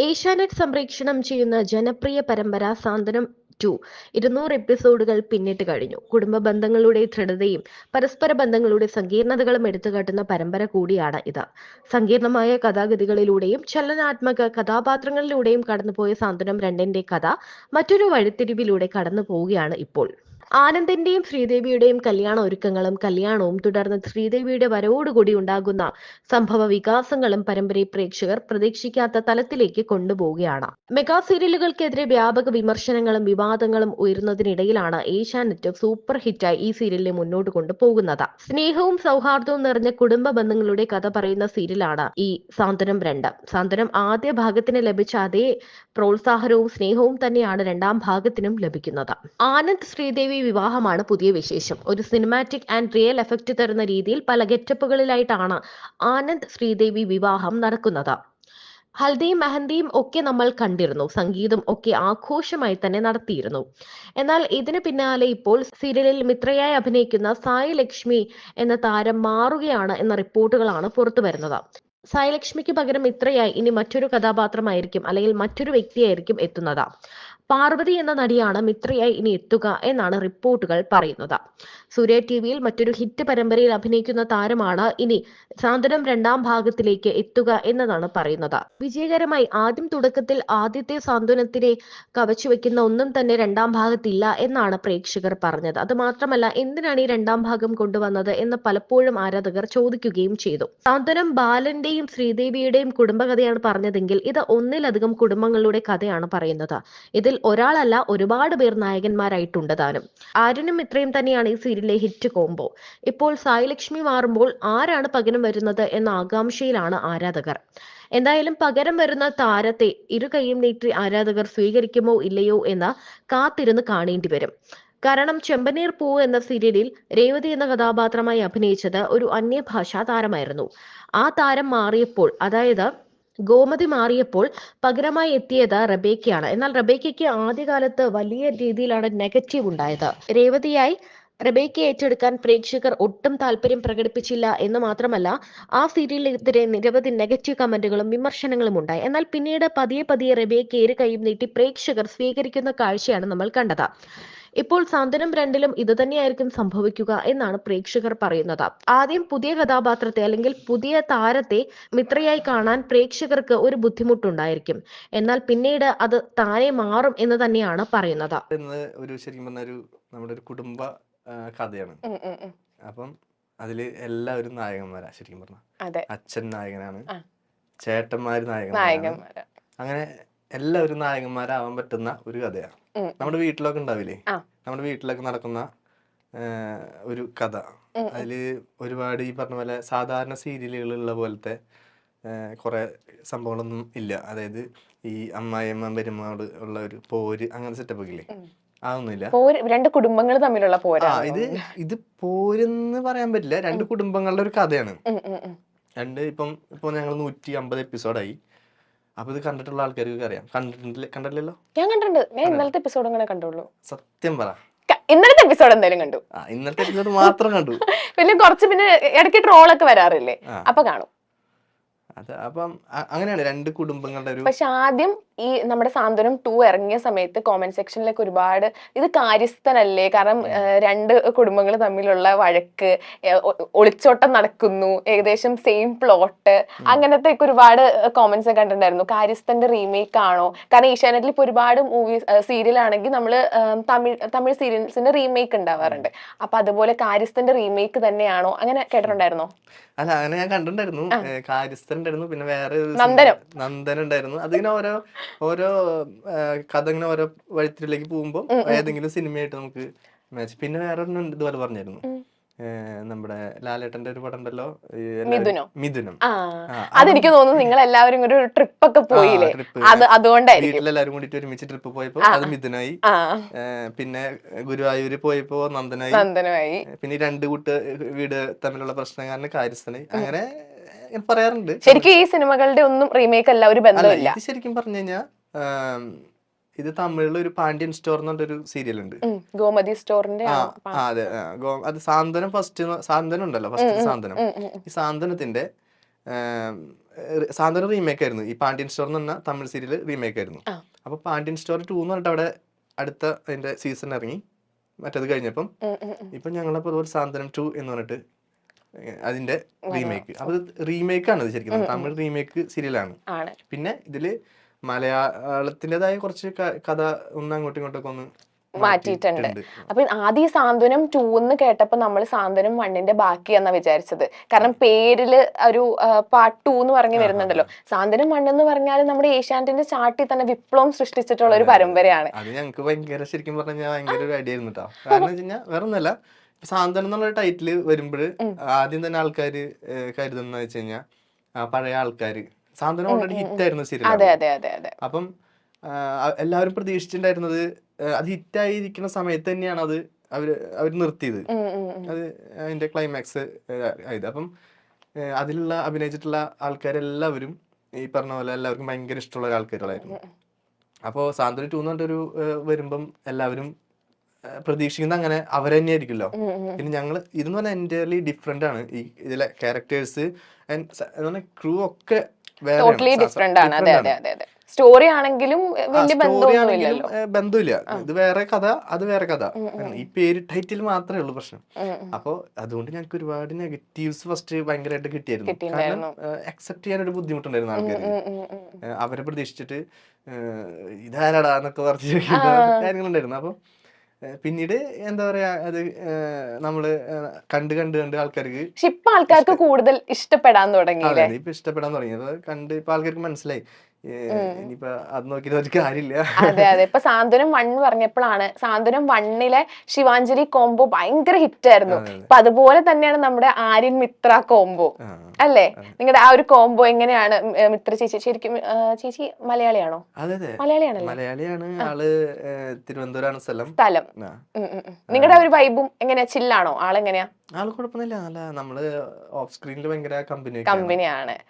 ഏഷ്യാനെറ്റ് സംപ്രേഷണം ചെയ്യുന്ന ജനപ്രിയ പരമ്പര സാന്ത്വനം 2 200 എപ്പിസോഡുകൾ പിന്നിട്ട് കഴിഞ്ഞു. കുടുംബ ബന്ധങ്ങളുടെ ദൃഢതയും പരസ്പര ബന്ധങ്ങളുടെ സങ്കീർണതകളും എടുത്തുകാട്ടുന്ന പരമ്പര കൂടിയാണ് ഇത്. സങ്കീർണമായ കഥാഗതികളിലൂടെയും ചലനാത്മക കഥാപാത്രങ്ങളിലൂടെയും കടന്നുപോയ സാന്ത്വനം 2ന്റെ കഥ മറ്റൊരു വഴിത്തിരിവിലൂടെ കടന്നു പോവുകയാണ് ഇപ്പോൾ. ആനന്ദിന്റെയും ശ്രീദേവിയുടെയും കല്യാണ ഒരുക്കങ്ങളും കല്യാണവും തുടർന്ന് ശ്രീദേവിയുടെ വരവോടുകൂടി ഉണ്ടാകുന്ന സംഭവ വികാസങ്ങളും പരമ്പരയെ പ്രേക്ഷകർ പ്രതീക്ഷിക്കാത്ത തലത്തിലേക്ക് കൊണ്ടുപോവുകയാണ്. മെഗാ സീരിയലുകൾക്കെതിരെ വ്യാപക വിമർശനങ്ങളും വിവാദങ്ങളും ഉയരുന്നതിനിടയിലാണ് ഏഷ്യാനെറ്റ് സൂപ്പർ ഹിറ്റായി ഈ സീരിയലിനെ മുന്നോട്ട് കൊണ്ടുപോകുന്നത്. സ്നേഹവും സൗഹാർദ്ദവും നിറഞ്ഞ കുടുംബ ബന്ധങ്ങളുടെ കഥ പറയുന്ന സീരിയലാണ് ഈ സാന്ത്വനം 2. സാന്ത്വനം ആദ്യ ഭാഗത്തിന് ലഭിച്ച അതേ പ്രോത്സാഹനവും സ്നേഹവും തന്നെയാണ് രണ്ടാം ഭാഗത്തിനും ലഭിക്കുന്നത്. ആനന്ദ് ശ്രീദേവി വിവാഹമാണ് പുതിയ വിശേഷം. ഒരു സിനിമാറ്റിക് ആൻഡ് റിയൽ എഫക്റ്റ് തരുന്ന രീതിയിൽ പല ഗെറ്റപ്പുകളിലായിട്ടാണ് ആനന്ദ് ശ്രീദേവി വിവാഹം നടക്കുന്നത്. ഹൽദിയും മെഹന്തിയും ഒക്കെ നമ്മൾ കണ്ടിരുന്നു. സംഗീതം ഒക്കെ ആഘോഷമായി തന്നെ നടത്തിയിരുന്നു. എന്നാൽ ഇതിന് പിന്നാലെ ഇപ്പോൾ സീരിയലിൽ മിത്രയായി അഭിനയിക്കുന്ന സായി ലക്ഷ്മി എന്ന താരം മാറുകയാണ് എന്ന റിപ്പോർട്ടുകളാണ് പുറത്തു വരുന്നത്. സായി ലക്ഷ്മിക്ക് പകരം മിത്രയായി ഇനി മറ്റൊരു കഥാപാത്രമായിരിക്കും അല്ലെങ്കിൽ മറ്റൊരു വ്യക്തിയായിരിക്കും എത്തുന്നത്. പാർവതി എന്ന നടിയാണ് മിത്രയായി ഇനി എത്തുക എന്നാണ് റിപ്പോർട്ടുകൾ പറയുന്നത്. സൂര്യ ടിവിയിൽ മറ്റൊരു ഹിറ്റ് പരമ്പരയിൽ അഭിനയിക്കുന്ന താരമാണ് ഇനി സാന്ത്വനം രണ്ടാം ഭാഗത്തിലേക്ക് എത്തുക എന്നതാണ് പറയുന്നത്. വിജയകരമായി തുടക്കത്തിൽ ആദ്യത്തെ സാന്ത്വനത്തിനെ കവച്ചുവെക്കുന്ന ഒന്നും തന്നെ രണ്ടാം ഭാഗത്തില്ല എന്നാണ് പ്രേക്ഷകർ പറഞ്ഞത്. അത് മാത്രമല്ല, എന്തിനാണ് ഈ രണ്ടാം ഭാഗം കൊണ്ടുവന്നത് എന്ന് പലപ്പോഴും ആരാധകർ ചോദിക്കുകയും ചെയ്തു. സാന്ത്വനം ബാലന്റെയും ശ്രീദേവിയുടെയും കുടുംബകഥയാണ് പറഞ്ഞതെങ്കിൽ ഇത് ഒന്നിലധികം കുടുംബങ്ങളുടെ കഥയാണ് പറയുന്നത്. ഇതിൽ ഒരാളല്ല, ഒരുപാട് പേർ നായകന്മാരായിട്ടുണ്ട് താനും. ആര്യനും മിത്രയും തന്നെയാണ് ഈ സീരിയലിലെ ഹിറ്റ് കോംബോ. ഇപ്പോൾ സായി ലക്ഷ്മി മാറുമ്പോൾ ആരാണ് പകരം വരുന്നത് എന്ന ആകാംക്ഷയിലാണ് ആരാധകർ. എന്തായാലും പകരം വരുന്ന താരത്തെ ഇരുകൈയും നീട്ടി ആരാധകർ സ്വീകരിക്കുമോ ഇല്ലയോ എന്ന് കാത്തിരുന്ന് കാണേണ്ടി വരും. കാരണം ചെമ്പനീർ പൂവ് എന്ന സീരിയലിൽ രേവതി എന്ന കഥാപാത്രമായി അഭിനയിച്ചത് ഒരു അന്യഭാഷാ താരമായിരുന്നു. ആ താരം മാറിയപ്പോൾ, അതായത് ഗോമതി മാറിയപ്പോൾ പകരമായി എത്തിയത് റബേക്കയാണ്. എന്നാൽ റബേക്കയ്ക്ക് ആദ്യകാലത്ത് വലിയ രീതിയിലാണ് നെഗറ്റീവ് ഉണ്ടായത്. രേവതിയായി റബേക്കയെ ഏറ്റെടുക്കാൻ പ്രേക്ഷകർ ഒട്ടും താല്പര്യം പ്രകടിപ്പിച്ചില്ല എന്ന് മാത്രമല്ല, ആ സീരിയലിനെതിരെ നിരവധി നെഗറ്റീവ് കമന്റുകളും വിമർശനങ്ങളും ഉണ്ടായി. എന്നാൽ പിന്നീട് പതിയെ പതിയെ റബേക്കയെ ഇരു കൈയും നീട്ടി പ്രേക്ഷകർ സ്വീകരിക്കുന്ന കാഴ്ചയാണ് നമ്മൾ കണ്ടത്. ഇപ്പോൾ സാന്ത്വനം 2ലും ഇത് തന്നെയായിരിക്കും സംഭവിക്കുക എന്നാണ് പ്രേക്ഷകർ പറയുന്നത്. ആദ്യം പുതിയ കഥാപാത്രത്തെ അല്ലെങ്കിൽ പുതിയ താരത്തെ മിത്രയായി കാണാൻ പ്രേക്ഷകർക്ക് ഒരു ബുദ്ധിമുട്ടുണ്ടായിരിക്കും. എന്നാൽ പിന്നീട് അത് താനെ മാറും എന്ന് തന്നെയാണ് പറയുന്നത്. ശരിക്കും പറഞ്ഞ നമ്മുടെ ഒരു കുടുംബ കഥയാണ്. അപ്പം അതില് എല്ലാവരും നായകന്മാരാ. ശരിക്കും പറഞ്ഞ അച്ഛൻ നായകനാണ്, ചേട്ടന്മാര് നായകന്മാരാണ്. അങ്ങനെ എല്ലാവരും നായകന്മാരാവാൻ പറ്റുന്ന ഒരു കഥയാണ്. നമ്മുടെ വീട്ടിലൊക്കെ ഉണ്ടാവില്ലേ, നമ്മുടെ വീട്ടിലൊക്കെ നടക്കുന്ന ഒരു കഥ. അതില് ഒരുപാട് ഈ പറഞ്ഞ പോലെ സാധാരണ സീരിയലുകളുള്ള പോലത്തെ കുറെ സംഭവങ്ങളൊന്നും ഇല്ല. അതായത് ഈ അമ്മായിയമ്മ പെരുമാള് ഉള്ള ഒരു പോര് അങ്ങനത്തെ സെറ്റപ്പ് ഒക്കെ ഇല്ലേ, അതൊന്നുമില്ല. രണ്ട് കുടുംബങ്ങൾ തമ്മിലുള്ള പോരാ. ഇത് പോരെന്ന് പറയാൻ പറ്റില്ല, രണ്ട് കുടുംബങ്ങളുടെ ഒരു കഥയാണ്. ഇപ്പൊ ഞങ്ങൾ 150 എപ്പിസോഡായി. അപ്പൊ ഇത് കണ്ടിട്ടുള്ള ആൾക്കാർക്ക് അറിയാം. കണ്ടില്ലല്ലോ? ഞാൻ കണ്ടിട്ടുണ്ട്. ഞാൻ ഇന്നലത്തെ എപ്പിസോഡ് അങ്ങനെ കണ്ടുള്ളൂ. സത്യം പറ, ഇന്നലത്തെ എപ്പിസോഡ് എന്തായാലും കണ്ടു. ഇന്നലത്തെ എപ്പിസോഡ് മാത്രം കണ്ടു. പിന്നെ പിന്നെ ഇടയ്ക്ക് ട്രോളൊക്കെ വരാറില്ലേ, അപ്പൊ കാണും. അപ്പം അങ്ങനെയാണ് രണ്ട് കുടുംബങ്ങളുടെ ഒരു. പക്ഷെ ആദ്യം ഈ നമ്മുടെ സാന്ത്വനം 2 ഇറങ്ങിയ സമയത്ത് കോമന്റ് സെക്ഷനിലൊക്കെ ഒരുപാട് ഇത് കാര്യസ്ഥനല്ലേ, കാരണം രണ്ട് കുടുംബങ്ങൾ തമ്മിലുള്ള വഴക്ക്, ഒളിച്ചോട്ടം നടക്കുന്നു, ഏകദേശം സെയിം പ്ലോട്ട്, അങ്ങനത്തെ ഒക്കെ ഒരുപാട് കോമന്റ്സ് കണ്ടിട്ടുണ്ടായിരുന്നു. കാര്യസ്ഥന്റെ റീമേക്ക് ആണോ? കാരണം ഏഷ്യാനെറ്റിൽ ഇപ്പൊ ഒരുപാട് സീരിയൽ ആണെങ്കിൽ നമ്മള് തമിഴ് സീരിയൽസിന്റെ റീമേക്ക് ഉണ്ടാവാറുണ്ട്. അപ്പൊ അതുപോലെ കാര്യസ്ഥന്റെ റീമേക്ക് തന്നെയാണോ? അങ്ങനെ കേട്ടിട്ടുണ്ടായിരുന്നോ? അല്ല, അങ്ങനെ ഞാൻ കണ്ടിട്ടുണ്ടായിരുന്നു. കാര്യസ്ഥൻ ഉണ്ടായിരുന്നു, പിന്നെ വേറെ നന്ദൻ ഉണ്ടായിരുന്നു. അതിങ്ങനെ ഓരോ കഥ ഇങ്ങനെ ഓരോ വഴിത്തിരിലേക്ക് പോകുമ്പോൾ ഏതെങ്കിലും സിനിമയായിട്ട് നമുക്ക് മാച്ച്. പിന്നെ വേറെ ഒന്നും ഇതുപോലെ പറഞ്ഞായിരുന്നു, നമ്മുടെ ലാലേട്ടന്റെ ഒരു പടം ഉണ്ടല്ലോ, മിഥുനം. അതെനിക്ക് തോന്നുന്നു നിങ്ങൾ എല്ലാവരും ഒരു ട്രിപ്പ് ഒക്കെ പോയില്ലേ, അതുകൊണ്ടായിരിക്കും. വീട്ടിലെല്ലാരും കൂടിയിട്ട് ഒരുമിച്ച് ട്രിപ്പ് പോയപ്പോ അത് മിഥുനായി. പിന്നെ ഗുരുവായൂര് പോയപ്പോ നന്ദനായി. പിന്നെ രണ്ട് വീട് തമ്മിലുള്ള പ്രശ്നം കാരണം കാര്യസ്ഥനായി. അങ്ങനെ പറയാറുണ്ട്. ശരിക്കും ഈ സിനിമകളുടെ ഒന്നും റീമേക്ക് അല്ല, ഒരു ബന്ധമില്ല. ഇത് ശരിക്കും പറഞ്ഞു കഴിഞ്ഞാൽ ഇത് തമിഴിൽ ഒരു പാണ്ഡ്യൻ സ്റ്റോർ എന്ന് പറഞ്ഞൊരു സീരിയൽ ഉണ്ട്, ഗോമതി സ്റ്റോറിന്റെ. അതെ, അത് സാന്ത്വനം ഫസ്റ്റ് സാന്ത്വനം ഉണ്ടല്ലോ, ഫസ്റ്റ് സാന്ത്വനം. ഈ സാന്ത്വനത്തിന്റെ സാന്ത്വനം റീമേക്ക് ആയിരുന്നു. ഈ പാണ്ഡ്യൻ സ്റ്റോർ എന്ന് പറഞ്ഞ തമിഴ് സീരിയൽ റീമേക്ക് ആയിരുന്നു. അപ്പൊ പാണ്ഡ്യൻ സ്റ്റോർ 2 എന്ന് പറഞ്ഞിട്ട് അവിടെ അടുത്ത അതിന്റെ സീസൺ ഇറങ്ങി. മറ്റത് കഴിഞ്ഞപ്പം ഇപ്പൊ ഞങ്ങളപ്പോ സാന്ത്വനം 2 എന്ന് പറഞ്ഞിട്ട് അതിന്റെ റീമേക്ക്. അപ്പൊ റീമേക്ക് ആണ് ശരിക്കും, തമിഴ് റീമേക്ക് സീരിയലാണ്. പിന്നെ ഇതില് മലയാളത്തിൻ്റെതായ കുറച്ച് കഥ ഒന്ന് അങ്ങോട്ടും ഇങ്ങോട്ടൊക്കെ ഒന്ന് മാറ്റിയിട്ടുണ്ട്. അപ്പൊ ആദ്യം സാന്ത്വനം 2 എന്ന് കേട്ടപ്പോ നമ്മൾ സാന്ത്വനം 1ന്റെ ബാക്കിയാന്നാ വിചാരിച്ചത്. കാരണം പേരില് ഒരു പാർട്ട് 2 എന്ന് പറഞ്ഞു വരുന്നുണ്ടല്ലോ. സാന്ത്വനം 1 എന്ന് പറഞ്ഞാൽ നമ്മുടെ ഏഷ്യാനെറ്റിന്റെ ചാർട്ടിൽ തന്നെ വിപ്ലവം സൃഷ്ടിച്ചിട്ടുള്ള ഒരു പരമ്പരയാണ്. അത് ഞങ്ങൾക്ക് ഭയങ്കര ശരിക്കും പറഞ്ഞാൽ ഭയങ്കര ഒരു ഐഡിയ ആയിരുന്നു കേട്ടോ. കാരണം വെച്ച് കഴിഞ്ഞാൽ വേറെ ഒന്നല്ല, സാന്ത്വനം എന്നുള്ള ടൈറ്റില് വരുമ്പോൾ ആദ്യം തന്നെ ആൾക്കാര് കരുതുന്ന വെച്ച് കഴിഞ്ഞാൽ പഴയ ആൾക്കാര് സാന്ത്വനം ഓൾറെഡി ഹിറ്റ് ആയിരുന്നു സീരിയൽ. അപ്പം എല്ലാവരും പ്രതീക്ഷിച്ചിട്ടുണ്ടായിരുന്നത് അത് ഹിറ്റായിരിക്കുന്ന സമയത്ത് തന്നെയാണ് അത് അവര് നിർത്തിയത്. അത് അതിന്റെ ക്ലൈമാക്സ് ആയത്. അപ്പം അതിലുള്ള അഭിനയിച്ചിട്ടുള്ള ആൾക്കാരെല്ലാവരും ഈ പറഞ്ഞ പോലെ എല്ലാവർക്കും ഭയങ്കര ഇഷ്ടമുള്ള ആൾക്കാരുകളായിരുന്നു. അപ്പോൾ സാന്ത്വനം 2 എന്ന് പറഞ്ഞിട്ടൊരു വരുമ്പം എല്ലാവരും പ്രതീക്ഷിക്കുന്നത് അങ്ങനെ അവർ തന്നെ ആയിരിക്കുമല്ലോ. പിന്നെ ഞങ്ങൾ ഇതെന്ന് പറഞ്ഞാൽ എൻറ്റയർലി ഡിഫറെന്റ് ആണ്. ഈ ഇതിലെ ക്യാരക്ടേഴ്സ് ക്രൂ ഒക്കെ സ്റ്റോറി ആണെങ്കിലും ബന്ധമില്ല. ഇത് വേറെ കഥ, അത് വേറെ കഥ. ഈ പേര് ടൈറ്റിൽ മാത്രമേ ഉള്ളൂ പ്രശ്നം. അപ്പൊ അതുകൊണ്ട് ഞങ്ങൾക്ക് ഒരുപാട് നെഗറ്റീവ്സ് ഫസ്റ്റ് ഭയങ്കരമായിട്ട് കിട്ടിയായിരുന്നു. കാരണം അക്സെപ്റ്റ് ചെയ്യാൻ ഒരു ബുദ്ധിമുട്ടുണ്ടായിരുന്നു ആൾക്കാർ. അവരെ പ്രതീക്ഷിച്ചിട്ട് ഇതാരാടാ എന്നൊക്കെ പറഞ്ഞ കാര്യങ്ങളുണ്ടായിരുന്നു. അപ്പൊ പിന്നീട് എന്താ പറയാ, അത് നമ്മള് കണ്ട് ആൾക്കാർക്ക് ഇപ്പൊ ആൾക്കാർക്ക് കൂടുതൽ ഇഷ്ടപ്പെടാൻ തുടങ്ങി. ഇപ്പൊ ഇഷ്ടപ്പെടാൻ തുടങ്ങി. കണ്ട് ഇപ്പൊ ആൾക്കാർക്ക് മനസ്സിലായി ഇനിയിപ്പൊ അത് നോക്കിയിട്ട് ഒരു കാര്യമില്ല. അതെ. ഇപ്പൊ സാന്ത്വനം 1 പറഞ്ഞപ്പോഴാണ് സാന്ത്വനം 1ലെ ശിവാഞ്ജലി കോംബോ ഭയങ്കര ഹിറ്റ് ആയിരുന്നു. അപ്പൊ അതുപോലെ തന്നെയാണ് നമ്മുടെ ആര്യൻ മിത്ര കോംബോ അല്ലേ? നിങ്ങളുടെ ആ ഒരു കോംബോ എങ്ങനെയാണ്? മിത്ര ചേച്ചി ശരിക്കും ചേച്ചി മലയാളിയാണോ? മലയാളിയാണ്. ആള് തിരുവനന്തപുരമാണ് സ്ഥലം. നിങ്ങളുടെ ഒരു വൈബും എങ്ങനെയാ? ചില്ലാണോ? ആളെങ്ങനെയാ? ആള് കുഴപ്പമൊന്നുമില്ല. നമ്മള് ഓഫ് സ്ക്രീനിൽ ഭയങ്കര കമ്പനിയാണ്.